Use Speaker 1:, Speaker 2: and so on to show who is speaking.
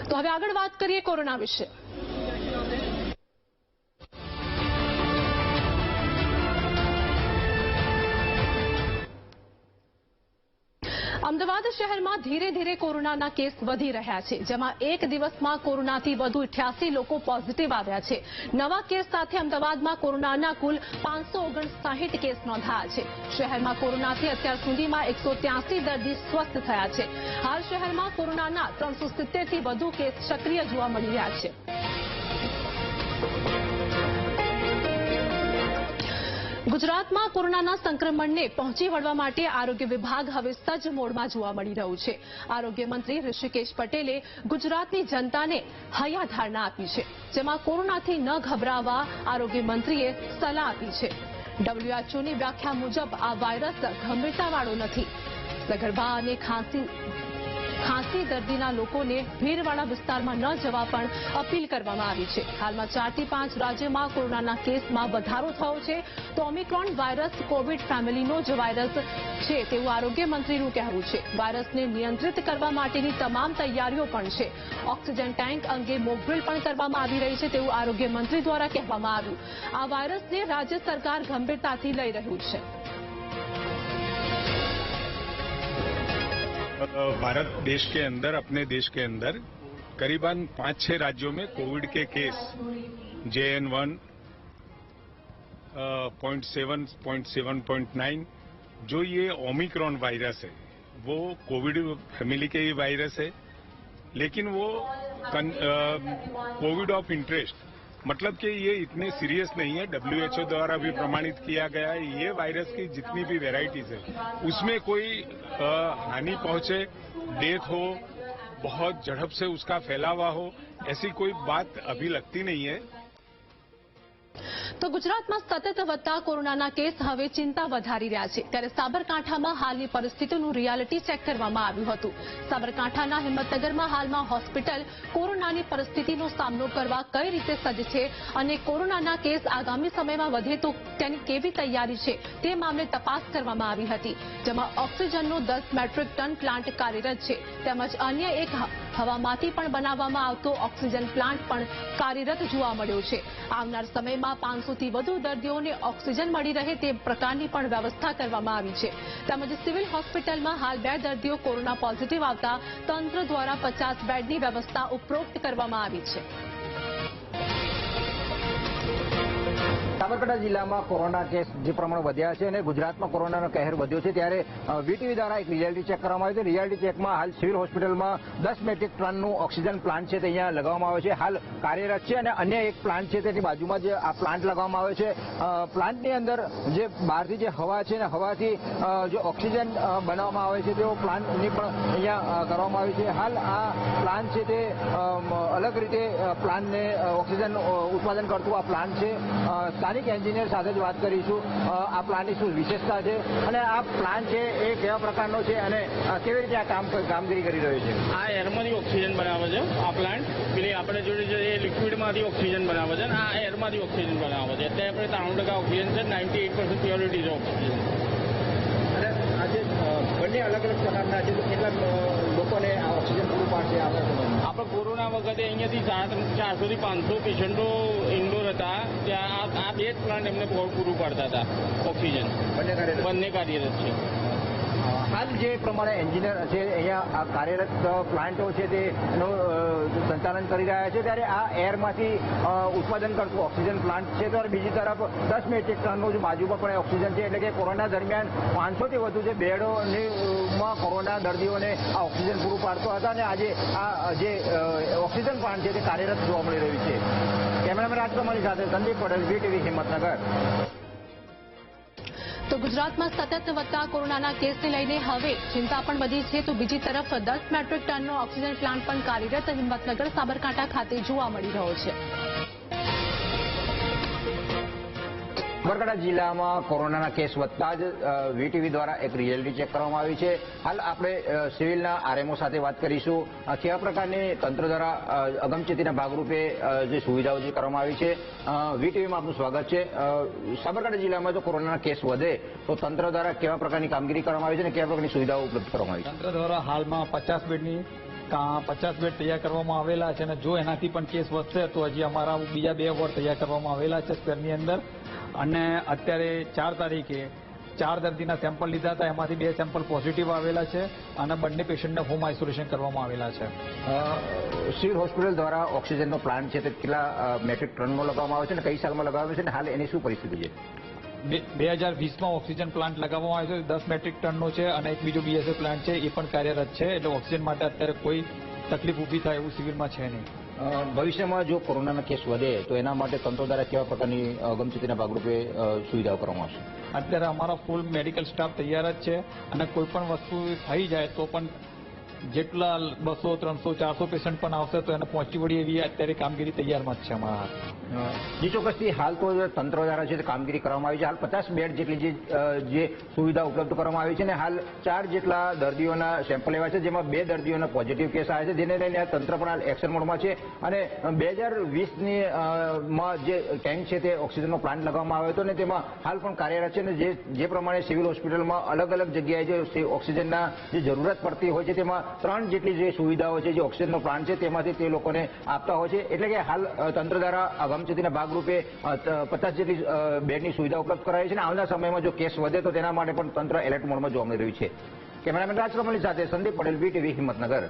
Speaker 1: તો હવે આગળ વાત કરીએ કોરોના વિશે। અમદાવાદ શહેરમાં ધીરે ધીરે કોરોનાના કેસ વધી રહ્યા છે, જેમાં એક દિવસમાં કોરોનાથી વધુ 88 લોકો પોઝિટિવ આવ્યા છે। નવા કેસ સાથે અમદાવાદમાં કોરોનાના કુલ 559 કેસ નોંધાયા છે। શહેરમાં કોરોનાથી અત્યાર સુધીમાં 183 દર્દી સ્વસ્થ થયા છે। હાલ શહેરમાં કોરોનાના 370થી વધુ કેસ સક્રિય જોવા મળી રહ્યા છે। ગુજરાતમાં કોરોનાના સંક્રમણને પહોંચી વળવા માટે આરોગ્ય વિભાગ હવે સજ્જ મોડમાં જોવા મળી રહ્યું છે। આરોગ્ય મંત્રી ઋષિકેશ પટેલે ગુજરાતની જનતાને હૈયાધારણા આપી છે, જેમાં કોરોનાથી ન ગભરાવા આરોગ્ય મંત્રીએ સલાહ આપી છે। WHOની વ્યાખ્યા મુજબ આ વાયરસ ગંભીરતાવાળો નથી। સગર્ભા અને ખાંસી દર્દીના લોકોને ભીડવાળા વિસ્તારમાં ન જવા પણ અપીલ કરવામાં આવી છે। હાલમાં 4 થી 5 રાજ્યોમાં કોરોનાના કેસમાં વધારો થયો છે, તો ઓમિક્રોન વાયરસ કોવિડ ફેમિલીનો જ વાયરસ છે તેવું આરોગ્ય મંત્રીનું કહેવું છે। વાયરસને નિયંત્રિત કરવા માટેની તમામ તૈયારીઓ પણ છે। ઓક્સિજન ટેન્ક અંગે મોકડ્રીલ પણ કરવામાં આવી રહી છે તેવું આરોગ્ય મંત્રી દ્વારા કહેવામાં આવ્યું। આ વાયરસને રાજ્ય સરકાર ગંભીરતાથી લઈ રહ્યું છે।
Speaker 2: भारत देश के अंदर, अपने देश के अंदर करीबन 5-6 राज्यों में कोविड के केस JN1, 0.7, 0.7.9 जो ये ओमिक्रॉन वायरस है वो कोविड फैमिली के ही वायरस है, लेकिन वो कोविड ऑफ इंटरेस्ट मतलब कि ये इतने सीरियस नहीं है। WHO द्वारा भी प्रमाणित किया गया है। ये वायरस की जितनी भी वेराइटीज है उसमें कोई हानि पहुंचे, डेथ हो, बहुत झड़प से उसका फैलावा हो, ऐसी कोई बात अभी लगती नहीं है।
Speaker 1: તો ગુજરાતમાં સતત વધતા કોરોનાના કેસ હવે ચિંતા વધારી રહ્યા છે, ત્યારે સાબરકાંઠામાં હાલની પરિસ્થિતિનું રિયાલિટી ચેક કરવામાં આવ્યું હતું। સાબરકાંઠાના હિંમતનગરમાં હાલમાં હોસ્પિટલ કોરોનાની પરિસ્થિતિનો સામનો કરવા કઈ રીતે સજ્જ છે અને કોરોનાના કેસ આગામી સમયમાં વધે તો તેની કેવી તૈયારી છે તે મામલે તપાસ કરવામાં આવી હતી, જેમાં ઓક્સિજનનો 10 મેટ્રિક ટન પ્લાન્ટ કાર્યરત છે, તેમજ અન્ય એક હવામાંથી પણ બનાવવામાં આવતો ઓક્સિજન પ્લાન્ટ પણ કાર્યરત જોવા મળ્યો છે। આવનાર સમયમાં 500થી વધુ દર્દીઓને ઓક્સિજન મળી રહે તે પ્રકારની પણ વ્યવસ્થા કરવામાં આવી છે। તેમજ સિવિલ હોસ્પિટલમાં હાલ 2 દર્દીઓ કોરોના પોઝિટિવ આવતા તંત્ર દ્વારા 50 બેડની વ્યવસ્થા ઉપરોક્ત કરવામાં આવી છે।
Speaker 3: સાબરકાંઠા જિલ્લામાં કોરોના કેસ જે પ્રમાણે વધ્યા છે અને ગુજરાતમાં કોરોનાનો કહેર વધ્યો છે, ત્યારે VTV દ્વારા એક રિયાલિટી ચેક કરવામાં આવ્યું છે। રિયાલિટી ચેકમાં હાલ સિવિલ હોસ્પિટલમાં 10 મેટ્રિક ટનનું ઓક્સિજન પ્લાન્ટ છે તે અહીંયા લગાવવામાં આવે છે, હાલ કાર્યરત છે, અને અન્ય એક પ્લાન્ટ છે તેની બાજુમાં જે આ પ્લાન્ટ લગાવવામાં આવે છે। પ્લાન્ટની અંદર જે બહારથી જે હવા છે ને હવાથી જે ઓક્સિજન બનાવવામાં આવે છે તેવો પ્લાન્ટની પણ અહીંયા કરવામાં આવી છે। હાલ આ પ્લાન્ટ છે તે અલગ રીતે પ્લાન્ટને ઓક્સિજન ઉત્પાદન કરતું આ પ્લાન્ટ છે। સ્થાનિક એન્જિનિયર સાથે જ વાત કરીશું, આ પ્લાન્ટની શું વિશેષતા છે અને આ પ્લાન્ટ છે એ કેવા પ્રકારનો છે અને કેવી રીતે આ કામગીરી કરી રહ્યો છે।
Speaker 4: આ એરમાંથી ઓક્સિજન બનાવે છે આ પ્લાન્ટ, પેલી આપણે જોડે છે એ લિક્વિડમાંથી ઓક્સિજન બનાવે છે, આ એરમાંથી ઓક્સિજન બનાવે છે। એટલે આપણે 93% ઓક્સિજન છે, 98% પ્યોરિટી છે ઓક્સિજન।
Speaker 3: અને આજે બંને અલગ અલગ પ્રકારના છે, તો કેટલા લોકોને આ ઓક્સિજન પૂરું પાડશે આપણે
Speaker 4: કોરોના વખતે અહીંયાથી 400થી 500 પેશન્ટો ઇન્ડોર હતા, ત્યાં આ 2 જ પ્લાન્ટ એમને પૂરું પાડતા હતા ઓક્સિજન, બંને કાર્યરત છે।
Speaker 3: હાલ જે પ્રમાણે એન્જિનિયર છે અહીંયા કાર્યરત પ્લાન્ટો છે તેનું સંચાલન કરી રહ્યા છે, ત્યારે આ એરમાંથી ઉત્પાદન કરતું ઓક્સિજન પ્લાન્ટ છે, ત્યારે બીજી તરફ 10 મેટ્રિક ટનનું જે બાજુમાં પણ ઓક્સિજન છે, એટલે કે કોરોના દરમિયાન 500થી વધુ જે બેડોમાં કોરોના દર્દીઓને આ ઓક્સિજન પૂરું પાડતો હતા, અને આજે આ જે ઓક્સિજન પ્લાન્ટ છે તે કાર્યરત જોવા મળી રહ્યું છે। કેમેરામેન રાજકુમારી સાથે સંદીપ પટેલ, VTV હિંમતનગર।
Speaker 1: તો ગુજરાતમાં સતત વધતા કોરોનાના કેસને લઈને હવે ચિંતા પણ વધી છે, તો બીજી તરફ 10 મેટ્રિક ટનનો ઓક્સિજન પ્લાન્ટ પણ કાર્યરત હિંમતનગર સાબરકાંઠા ખાતે જોવા મળી રહ્યો છે।
Speaker 3: સાબરકાંઠા જિલ્લામાં કોરોનાના કેસ વધતા જ VTV દ્વારા એક રિયાલિટી ચેક કરવામાં આવી છે। હાલ આપણે સિવિલના RMO સાથે વાત કરીશું, કેવા પ્રકારની તંત્ર દ્વારા અગમચેતીના ભાગરૂપે જે સુવિધાઓ જે કરવામાં આવી છે। VTVમાં આપનું સ્વાગત છે। સાબરકાંઠા જિલ્લામાં જો કોરોનાના કેસ વધે તો તંત્ર દ્વારા કેવા પ્રકારની કામગીરી કરવામાં આવી છે અને કેવા પ્રકારની સુવિધાઓ ઉપલબ્ધ કરવામાં આવી છે?
Speaker 5: તંત્ર દ્વારા હાલમાં 50 બેડની 50 બેડ તૈયાર કરવામાં આવેલા છે અને જો એનાથી પણ કેસ વધશે તો હજી અમારા બીજા 2 વોર્ડ તૈયાર કરવામાં આવેલા છે શહેરની અંદર. અને અત્યારે 4 તારીખે 4 દર્દીના સેમ્પલ લીધા હતા, એમાંથી 2 સેમ્પલ પોઝિટિવ આવેલા છે અને બંને પેશન્ટને હોમ આઇસોલેશન કરવામાં આવેલા છે.
Speaker 3: સિવિલ હોસ્પિટલ દ્વારા ઓક્સિજનનો પ્લાન્ટ છે તે કેટલા મેટ્રિક ટનનો લગાવવામાં આવે છે અને કઈ સાલમાં લગાવવામાં છે અને હાલ એની શું પરિસ્થિતિ છે?
Speaker 5: 2020માં ઓક્સિજન પ્લાન્ટ લગાવવામાં આવ્યો છે, 10 મેટ્રિક ટનનો છે અને એક બીજો બીએસએ પ્લાન્ટ છે એ પણ કાર્યરત છે. એટલે ઓક્સિજન માટે અત્યારે કોઈ તકલીફ ઊભી થાય એવું સિવિલમાં છે નહીં.
Speaker 3: ભવિષ્યમાં જો કોરોનાના કેસ વધે તો એના માટે તંત્ર દ્વારા કેવા પ્રકારની અગમચેતીના ભાગરૂપે સુવિધાઓ કરવામાં આવશે?
Speaker 5: અત્યારે અમારો ફૂલ મેડિકલ સ્ટાફ તૈયાર જ છે અને કોઈ પણ વસ્તુ થઈ જાય તો પણ જેટલા 200, 300, 400 પેશન્ટ પણ આવશે તો એને પહોંચી વળીએ એવી અત્યારે કામગીરી તૈયારમાં જ છે અમારા હાથ.
Speaker 3: જે ચોક્કસથી હાલ તો તંત્ર દ્વારા છે કામગીરી કરવામાં આવી છે. હાલ 50 બેડ જેટલી જે સુવિધા ઉપલબ્ધ કરવામાં આવી છે અને હાલ 4 જેટલા દર્દીઓના સેમ્પલ લેવા છે, જેમાં 2 દર્દીઓના પોઝિટિવ કેસ આવ્યા છે, જેને લઈને તંત્ર પણ હાલ એક્શન મોડમાં છે. અને 2020ની માં જે ટેન્ક છે તે ઓક્સિજનનો પ્લાન્ટ લગાવવામાં આવ્યો હતો અને તેમાં હાલ પણ કાર્યરત છે. અને જે પ્રમાણે સિવિલ હોસ્પિટલમાં અલગ અલગ જગ્યાએ જે ઓક્સિજનના જે જરૂરત પડતી હોય છે તેમાં 3 જેટલી જે સુવિધાઓ છે, જે ઓક્સિજનનો પ્લાન્ટ છે તેમાંથી તે લોકોને આપતા હોય છે. એટલે કે હાલ તંત્ર દ્વારા અગમચેતીના ભાગરૂપે 50 જેટલી બેડની સુવિધા ઉપલબ્ધ કરાવી છે અને આવનાર સમયમાં જો કેસ વધે તો તેના માટે પણ તંત્ર એલર્ટ મોડમાં જોવા મળી રહ્યું છે. કેમેરામેન રાજકમલની સાથે સંદીપ પટેલ, વીટીવી, હિંમતનગર.